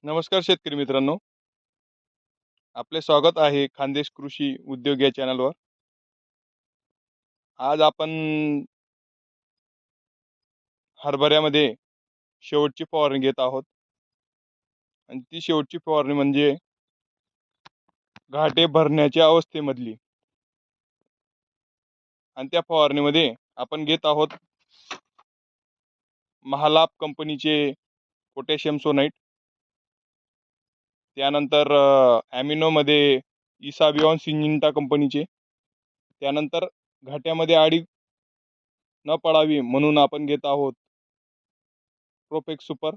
नमस्कार शेतकरी मित्रांनो, आपले स्वागत आहे खानदेश कृषी उद्योग या चॅनलवर. आज आपण हरभऱ्यामध्ये शेवटची फवारणी घेत आहोत आणि ती शेवटची फवारणी म्हणजे घाटे भरण्याच्या अवस्थेमधली. आणि त्या फवारणीमध्ये आपण घेत आहोत महालाभ कंपनीचे पोटॅशियम सोनाइट, त्यानंतर ॲमिनोमध्ये इसाबिऑन सिंजिंटा कंपनीचे, त्यानंतर घाट्यामध्ये आळी न पडावी म्हणून आपण घेत आहोत प्रोफेक्स सुपर,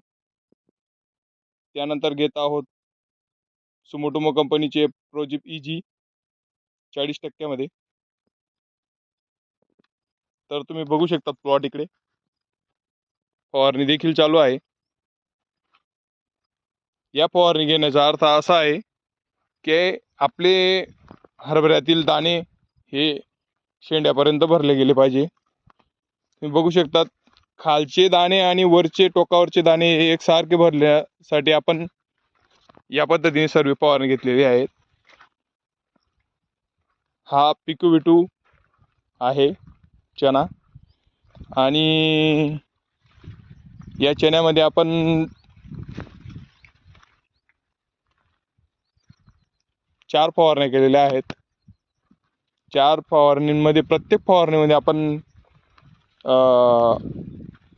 त्यानंतर घेत आहोत सुमोटोमो कंपनीचे प्रोजिप EG 40% तर तुम्ही बघू शकता प्लॉट इकडे फवारणी देखील चालू आहे. या फवारणी घेण्याचा अर्थ असा आहे की आपले हरभऱ्यातील दाणे हे शेंड्यापर्यंत भरले गेले पाहिजे. तुम्ही बघू शकता खालचे दाणे आणि वरचे टोकावरचे दाणे हे एकसारखे भरण्यासाठी आपण या पद्धतीने सर्व फवारणी घेतलेली आहेत. हा पिकू आहे चना, आणि या चण्यामध्ये आपण 4 फवारण्या केलेल्या आहेत. 4 फवारणींमध्ये प्रत्येक फवारणीमध्ये आपण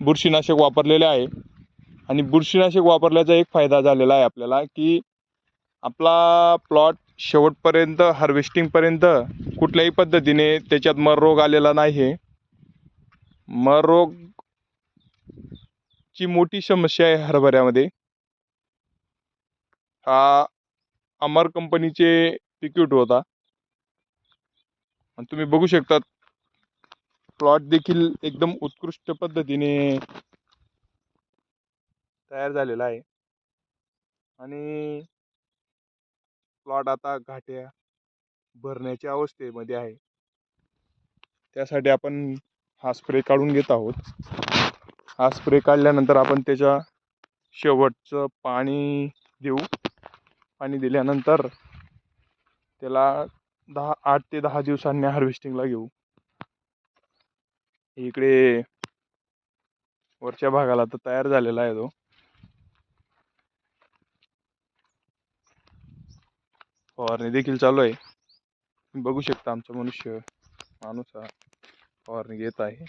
बुरशीनाशक वापरलेले आहे. आणि बुरशीनाशक वापरल्याचा एक फायदा झालेला आहे आपल्याला की आपला प्लॉट शेवटपर्यंत हार्वेस्टिंगपर्यंत कुठल्याही पद्धतीने त्याच्यात मर रोग आलेला नाही आहे. मर रोग ची मोठी समस्या आहे हरभऱ्यामध्ये. हा अमर कंपनीचे पिक्यूट होता आणि तुम्ही बघू शकता प्लॉट देखील एकदम उत्कृष्ट पद्धतीने तयार झालेला आहे. आणि प्लॉट आता घाट्या भरण्याच्या अवस्थेमध्ये आहे. त्यासाठी आपण हा स्प्रे काढून घेत आहोत. हा स्प्रे काढल्यानंतर आपण त्याच्या शेवटचं पाणी देऊ. पाणी दिल्यानंतर त्याला 8 ते 10 दिवसांनी हार्वेस्टिंगला घेऊ. इकडे वरच्या भागाला तर तयार झालेला आहे तो. फवारणी देखील चालू आहे. बघू शकता आमचा माणूस हा फवारणी घेत आहे.